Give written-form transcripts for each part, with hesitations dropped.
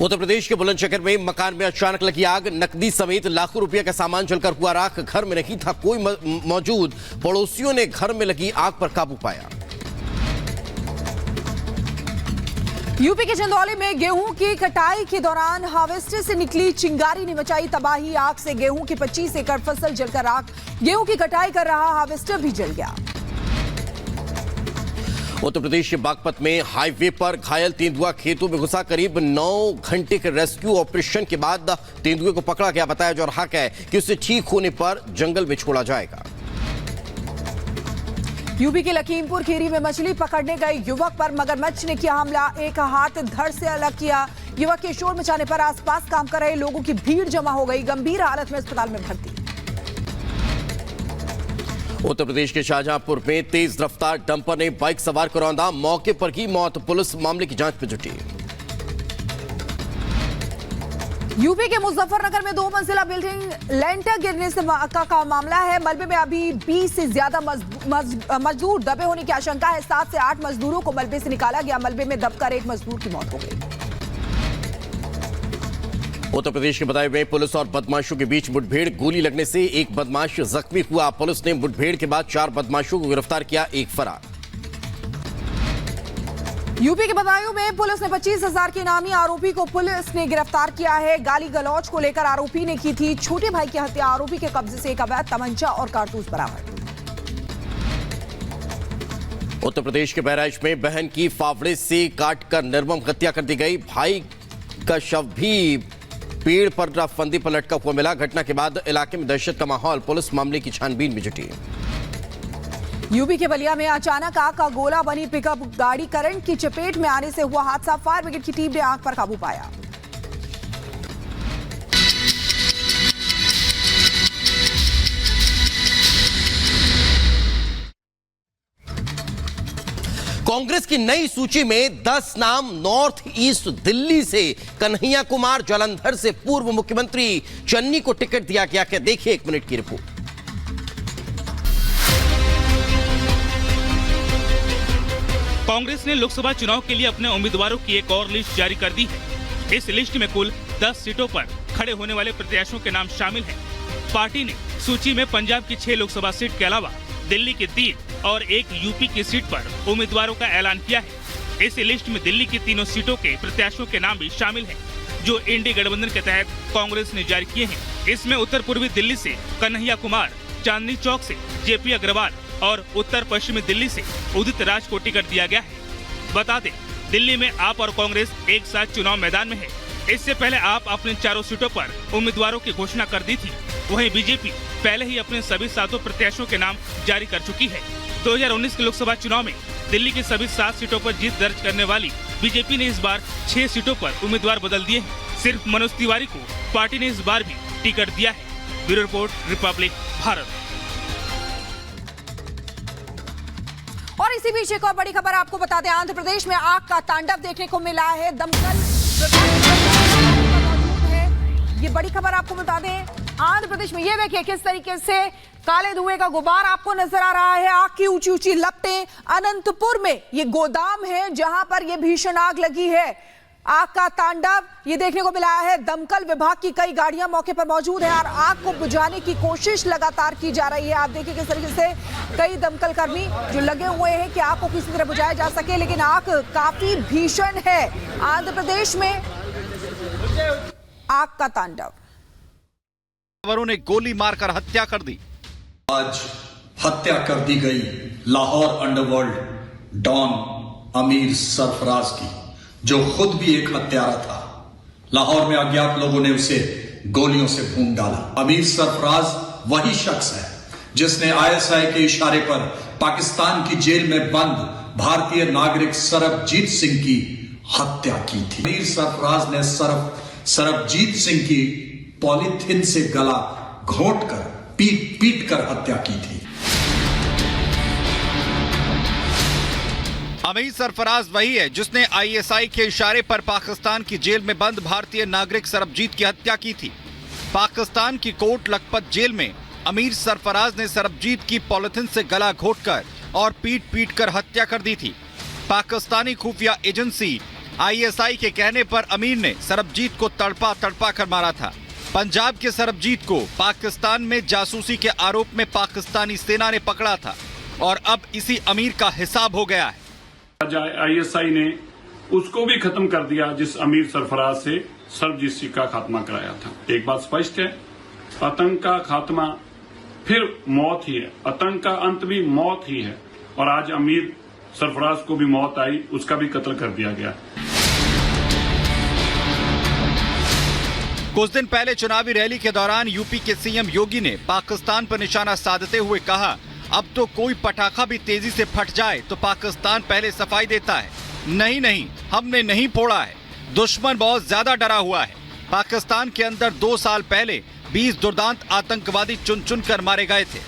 उत्तर प्रदेश के बुलंदशहर में मकान में अचानक लगी आग, नकदी समेत लाखों रुपए का सामान जलकर हुआ राख। घर में नहीं था कोई मौजूद, पड़ोसियों ने घर में लगी आग पर काबू पाया। यूपी के चंदौली में गेहूं की कटाई के दौरान हार्वेस्टर से निकली चिंगारी ने मचाई तबाही। आग से गेहूं की 25 एकड़ फसल जलकर राख। गेहूं की कटाई कर रहा हार्वेस्टर भी जल गया। उत्तर प्रदेश के बागपत में हाईवे पर घायल तेंदुआ खेतों में घुसा। करीब 9 घंटे के रेस्क्यू ऑपरेशन के बाद तेंदुए को पकड़ा गया। बताया जा रहा है कि उसे ठीक होने पर जंगल में छोड़ा जाएगा। यूपी के लखीमपुर खीरी में मछली पकड़ने गए युवक पर मगरमच्छ ने किया हमला। एक हाथ धड़ से अलग किया। युवक के शोर मचाने पर आसपास काम कर रहे लोगों की भीड़ जमा हो गई। गंभीर हालत में अस्पताल में भर्ती। उत्तर प्रदेश के शाहजहांपुर में तेज रफ्तार डंपर ने बाइक सवार को रौंदा। मौके पर की मौत। पुलिस मामले की जांच में जुटी। यूपी के मुजफ्फरनगर में 2 मंजिला बिल्डिंग लेंटर गिरने से का मामला है। मलबे में अभी 20 से ज्यादा मजदूर दबे होने की आशंका है। 7 से 8 मजदूरों को मलबे से निकाला गया। मलबे में दबकर एक मजदूर की मौत हो गई। उत्तर प्रदेश के बताए हुए पुलिस और बदमाशों के बीच मुठभेड़, गोली लगने से एक बदमाश जख्मी हुआ। पुलिस ने मुठभेड़ के बाद 4 बदमाशों को गिरफ्तार किया, एक फरार। यूपी के बदायूं में पुलिस ने 25,000 के इनामी आरोपी को पुलिस ने गिरफ्तार किया है। गाली गलौज को लेकर आरोपी ने की थी छोटे भाई की हत्या। आरोपी के कब्जे से एक अवैध तमंचा और कारतूस बरामद। उत्तर प्रदेश के बहराइच में बहन की फावड़े से काटकर निर्मम हत्या कर दी गई। भाई का शव भी पेड़ पर फंदे पर लटका हुआ मिला। घटना के बाद इलाके में दहशत का माहौल। पुलिस मामले की छानबीन में जुटी। यूपी के बलिया में अचानक आग का गोला बनी पिकअप गाड़ी करंट की चपेट में आने से हुआ हादसा। फायर ब्रिगेड की टीम ने आग पर काबू पाया। कांग्रेस की नई सूची में 10 नाम। नॉर्थ ईस्ट दिल्ली से कन्हैया कुमार, जालंधर से पूर्व मुख्यमंत्री चन्नी को टिकट दिया गया। क्या देखिए 1 मिनट की रिपोर्ट। कांग्रेस ने लोकसभा चुनाव के लिए अपने उम्मीदवारों की एक और लिस्ट जारी कर दी है। इस लिस्ट में कुल 10 सीटों पर खड़े होने वाले प्रत्याशियों के नाम शामिल हैं। पार्टी ने सूची में पंजाब की 6 लोकसभा सीट के अलावा दिल्ली की 3 और 1 यूपी की सीट पर उम्मीदवारों का ऐलान किया है। इस लिस्ट में दिल्ली की 3 सीटों के प्रत्याशियों के नाम भी शामिल हैं, जो इंडी गठबंधन के तहत कांग्रेस ने जारी किए हैं। इसमें उत्तर पूर्वी दिल्ली से कन्हैया कुमार, चांदनी चौक से जेपी अग्रवाल और उत्तर पश्चिमी दिल्ली से उदित राज को टिकट दिया गया है। बता दें, दिल्ली में आप और कांग्रेस एक साथ चुनाव मैदान में है। इससे पहले आप अपने 4 सीटों पर उम्मीदवारों की घोषणा कर दी थी। वहीं बीजेपी पहले ही अपने सभी 7 प्रत्याशियों के नाम जारी कर चुकी है। 2019 के लोकसभा चुनाव में दिल्ली की सभी 7 सीटों पर जीत दर्ज करने वाली बीजेपी ने इस बार 6 सीटों पर उम्मीदवार बदल दिए हैं। सिर्फ मनोज तिवारी को पार्टी ने इस बार भी टिकट दिया है। Bureau report, Republic Bharat. और इसी बीच एक और बड़ी खबर आपको बता दें, आंध्र प्रदेश में आग का तांडव देखने को मिला है। दमकल मौजूद है। ये बड़ी खबर आपको बता दें, आंध्र प्रदेश में ये देखिए किस तरीके से काले धुएं का गुबार आपको नजर आ रहा है। आग की ऊंची ऊंची लपटें। अनंतपुर में ये गोदाम है जहां पर ये भीषण आग लगी है। आग का तांडव ये देखने को मिला है। दमकल विभाग की कई गाड़ियां मौके पर मौजूद है और आग को बुझाने की कोशिश लगातार की जा रही है। आप देखिए किस तरीके से कई दमकल कर्मी जो लगे हुए हैं कि आग को किसी तरह बुझाया जा सके, लेकिन आग काफी भीषण है। आंध्र प्रदेश में आग का तांडव। ने गोली मारकर हत्या कर दी। आज हत्या कर दी गई लाहौर अंडरवर्ल्ड डॉन अमीर सरफराज की, जो खुद भी एक हत्यारा था। लाहौर में अज्ञात लोगों ने उसे गोलियों से भून डाला। अमीर सरफराज वही शख्स है जिसने ISI के इशारे पर पाकिस्तान की जेल में बंद भारतीय नागरिक सरबजीत सिंह की हत्या की थी। अमीर सरफराज ने सरबजीत सिंह की पॉलीथिन से गला घोंटकर पीट कर हत्या की थी। अमीर सरफराज वही है जिसने ISI के इशारे पर पाकिस्तान की जेल में बंद भारतीय नागरिक सरबजीत की हत्या की थी। पाकिस्तान की कोट लखपत जेल में अमीर सरफराज ने सरबजीत की पॉलिथिन से गला घोंटकर और पीट कर हत्या कर दी थी। पाकिस्तानी खुफिया एजेंसी आईएसआई के कहने पर अमीर ने सरबजीत को तड़पा तड़पा कर मारा था। पंजाब के सरबजीत को पाकिस्तान में जासूसी के आरोप में पाकिस्तानी सेना ने पकड़ा था और अब इसी अमीर का हिसाब हो गया है। आईएसआई ने उसको भी खत्म कर दिया जिस अमीर सरफराज से सरबजीत सिंह का खात्मा कराया था। एक बात स्पष्ट है, आतंक का खात्मा फिर मौत ही है, आतंक का अंत भी मौत ही है। और आज अमीर सरफराज को भी मौत आई, उसका भी कत्ल कर दिया गया। कुछ दिन पहले चुनावी रैली के दौरान यूपी के सीएम योगी ने पाकिस्तान पर निशाना साधते हुए कहा, अब तो कोई पटाखा भी तेजी से फट जाए तो पाकिस्तान पहले सफाई देता है। नहीं, हमने नहीं फोड़ा है, दुश्मन बहुत ज्यादा डरा हुआ है। पाकिस्तान के अंदर 2 साल पहले 20 दुर्दांत आतंकवादी चुन चुन कर मारे गए थे।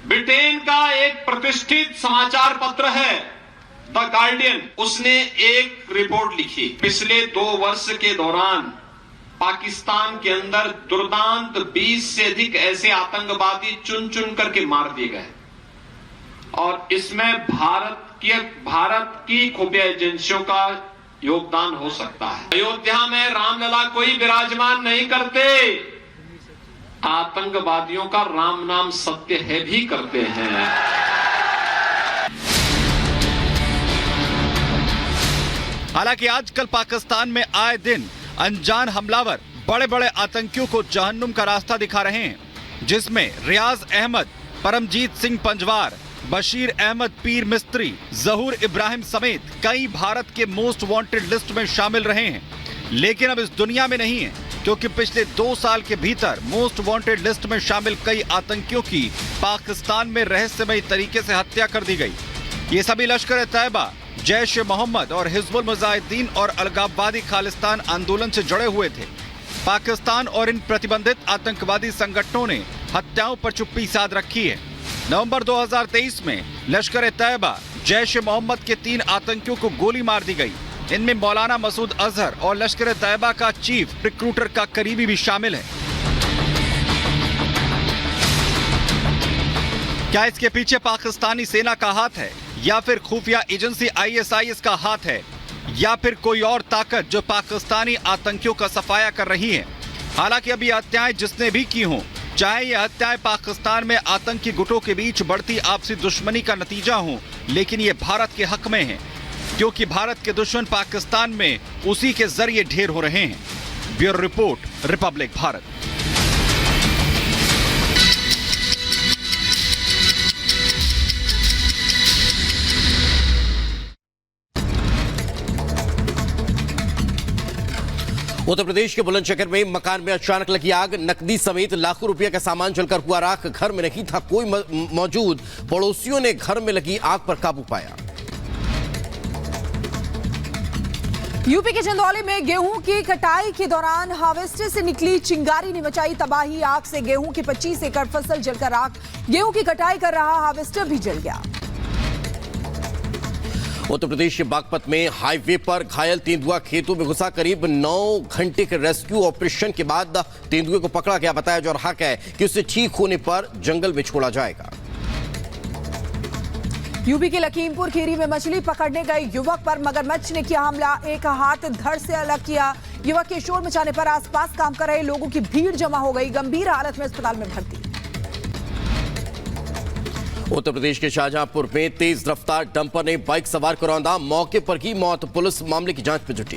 ब्रिटेन का एक प्रतिष्ठित समाचार पत्र है द गार्डियन, उसने एक रिपोर्ट लिखी, पिछले 2 वर्ष के दौरान पाकिस्तान के अंदर दुर्दांत 20 से अधिक ऐसे आतंकवादी चुन चुन करके मार दिए गए और इसमें भारत की खुफिया एजेंसियों का योगदान हो सकता है। अयोध्या में रामलला कोई विराजमान नहीं करते, आतंकवादियों का राम नाम सत्य है भी करते हैं। हालांकि आजकल पाकिस्तान में आए दिन अनजान हमलावर बड़े बड़े आतंकियों को जहन्नुम का रास्ता दिखा रहे हैं, जिसमें रियाज अहमद, परमजीत सिंह पंजवार, बशीर अहमद पीर मिस्त्री, जहूर इब्राहिम समेत कई भारत के मोस्ट वांटेड लिस्ट में शामिल रहे हैं। लेकिन अब इस दुनिया में नहीं है, क्योंकि पिछले 2 साल के भीतर मोस्ट वांटेड लिस्ट में शामिल कई आतंकियों की पाकिस्तान में रहस्यमयी तरीके से हत्या कर दी गई। ये सभी लश्कर तैयबा, जैश ए मोहम्मद और हिजबुल मुजाहिदीन और अलगाववादी खालिस्तान आंदोलन से जुड़े हुए थे। पाकिस्तान और इन प्रतिबंधित आतंकवादी संगठनों ने हत्याओं पर चुप्पी साध रखी है। नवंबर 2023 में लश्कर ए तैयबा, जैश ए मोहम्मद के 3 आतंकियों को गोली मार दी गई। इनमें मौलाना मसूद अजहर और लश्कर ए तैयबा का चीफ रिक्रूटर का करीबी भी शामिल है। क्या इसके पीछे पाकिस्तानी सेना का हाथ है, या फिर खुफिया एजेंसी आईएसआई का हाथ है, या फिर कोई और ताकत जो पाकिस्तानी आतंकियों का सफाया कर रही है? हालांकि अभी हत्याएं जिसने भी की हों, चाहे ये हत्याएं पाकिस्तान में आतंकी गुटों के बीच बढ़ती आपसी दुश्मनी का नतीजा हों, लेकिन ये भारत के हक में है, क्योंकि भारत के दुश्मन पाकिस्तान में उसी के जरिए ढेर हो रहे हैं। Bureau report, Republic Bharat. Uttar Pradesh के बुलंदशहर में मकान में अचानक लगी आग, नकदी समेत लाखों रुपए का सामान जलकर हुआ राख। घर में नहीं था कोई मौजूद, पड़ोसियों ने घर में लगी आग पर काबू पाया। यूपी के चंदौली में गेहूं की कटाई के दौरान हार्वेस्टर से निकली चिंगारी ने मचाई तबाही। आग से गेहूं की 25 एकड़ फसल जलकर राख। गेहूं की कटाई कर रहा हार्वेस्टर भी जल गया। उत्तर प्रदेश के बागपत में हाईवे पर घायल तेंदुआ खेतों में घुसा। करीब 9 घंटे के रेस्क्यू ऑपरेशन के बाद तेंदुए को पकड़ा गया। बताया जा रहा है कि उसे ठीक होने पर जंगल में छोड़ा जाएगा। यूपी के लखीमपुर खीरी में मछली पकड़ने गए युवक पर मगरमच्छ ने किया हमला। एक हाथ धड़ से अलग किया। युवक के शोर मचाने पर आसपास काम कर रहे लोगों की भीड़ जमा हो गई। गंभीर हालत में अस्पताल में भर्ती। उत्तर प्रदेश के शाहजहांपुर में तेज रफ्तार डंपर ने बाइक सवार को रौंदा। मौके पर की मौत। पुलिस मामले की जांच में जुटी।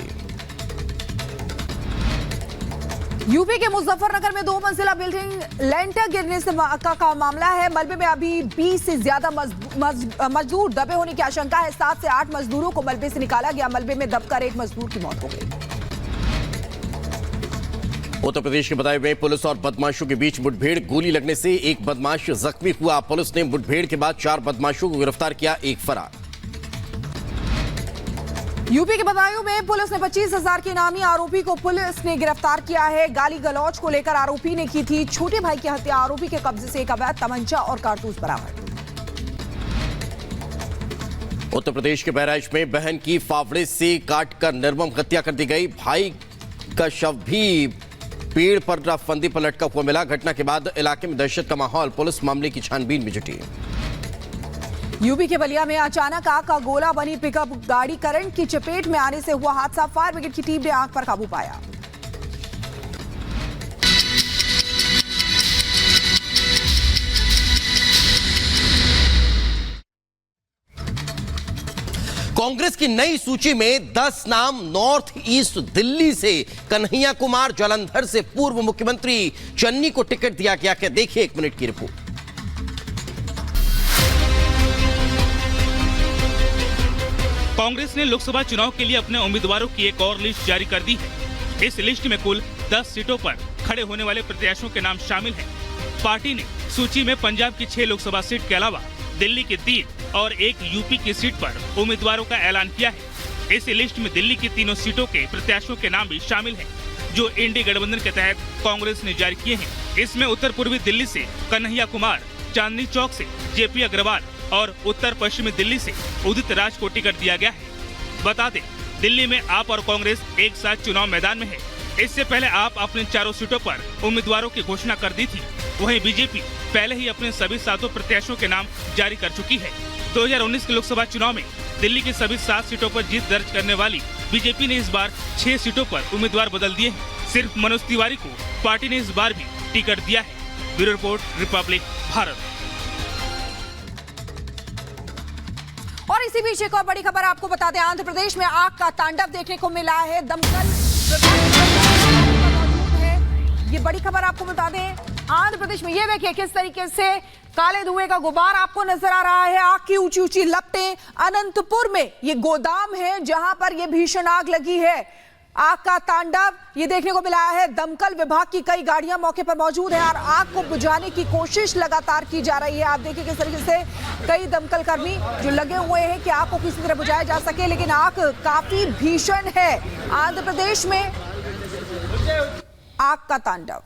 यूपी के मुजफ्फरनगर में 2 मंजिला बिल्डिंग लेंटर गिरने से का मामला है। मलबे में अभी 20 से ज्यादा मजदूर दबे होने की आशंका है। 7 से 8 मजदूरों को मलबे से निकाला गया। मलबे में दबकर एक मजदूर की मौत हो गई। उत्तर प्रदेश के बताए हुए पुलिस और बदमाशों के बीच मुठभेड़। गोली लगने से एक बदमाश जख्मी हुआ। पुलिस ने मुठभेड़ के बाद 4 बदमाशों को गिरफ्तार किया, एक फरार। यूपी के बदायूं में पुलिस ने 25,000 के इनामी आरोपी को पुलिस ने गिरफ्तार किया है। गाली गलौज को लेकर आरोपी ने की थी छोटे भाई की हत्या। आरोपी के कब्जे से एक अवैध तमंचा और कारतूस बरामद। उत्तर प्रदेश के बहराइच में बहन की फावड़े से काटकर निर्मम हत्या कर दी गई। भाई का शव भी पेड़ पर फंदे पर लटका हुआ मिला। घटना के बाद इलाके में दहशत का माहौल। पुलिस मामले की छानबीन में जुटी। यूपी के बलिया में अचानक आग का गोला बनी पिकअप गाड़ी करंट की चपेट में आने से हुआ हादसा। फायर ब्रिगेड की टीम ने आग पर काबू पाया। कांग्रेस की नई सूची में 10 नाम नॉर्थ ईस्ट दिल्ली से कन्हैया कुमार, जालंधर से पूर्व मुख्यमंत्री चन्नी को टिकट दिया गया। क्या देखिए 1 मिनट की रिपोर्ट। कांग्रेस ने लोकसभा चुनाव के लिए अपने उम्मीदवारों की एक और लिस्ट जारी कर दी है। इस लिस्ट में कुल 10 सीटों पर खड़े होने वाले प्रत्याशियों के नाम शामिल हैं। पार्टी ने सूची में पंजाब की 6 लोकसभा सीट के अलावा दिल्ली की 3 और 1 यूपी की सीट पर उम्मीदवारों का ऐलान किया है। इस लिस्ट में दिल्ली की तीनों सीटों के प्रत्याशियों के नाम भी शामिल हैं, जो इंडी गठबंधन के तहत कांग्रेस ने जारी किए हैं। इसमें उत्तर पूर्वी दिल्ली से कन्हैया कुमार, चांदनी चौक से जेपी अग्रवाल और उत्तर पश्चिमी दिल्ली से उदित राज को टिकट दिया गया है। बता दें, दिल्ली में आप और कांग्रेस एक साथ चुनाव मैदान में है। इससे पहले आप अपने चारों सीटों पर उम्मीदवारों की घोषणा कर दी थी। वहीं बीजेपी पहले ही अपने सभी 7 प्रत्याशियों के नाम जारी कर चुकी है। 2019 के लोकसभा चुनाव में दिल्ली की सभी 7 सीटों पर जीत दर्ज करने वाली बीजेपी ने इस बार 6 सीटों पर उम्मीदवार बदल दिए हैं। सिर्फ मनोज तिवारी को पार्टी ने इस बार भी टिकट दिया है। Bureau report, Republic Bharat. और इसी बीच एक और बड़ी खबर आपको बता दें, आंध्र प्रदेश में आग का तांडव देखने को मिला है। दमकल मौजूद है। ये बड़ी खबर आपको बता दें, आंध्र प्रदेश में ये देखिए किस तरीके से काले धुएं का गुबार आपको नजर आ रहा है। आग की ऊंची ऊंची लपटें। अनंतपुर में ये गोदाम है जहां पर ये भीषण आग लगी है। आग का तांडव ये देखने को मिला है। दमकल विभाग की कई गाड़ियां मौके पर मौजूद हैं और आग को बुझाने की कोशिश लगातार की जा रही है। आप देखिए किस तरीके से कई दमकल कर्मी जो लगे हुए हैं कि आग को किसी तरह बुझाया जा सके, लेकिन आग काफी भीषण है। आंध्र प्रदेश में आग का तांडव।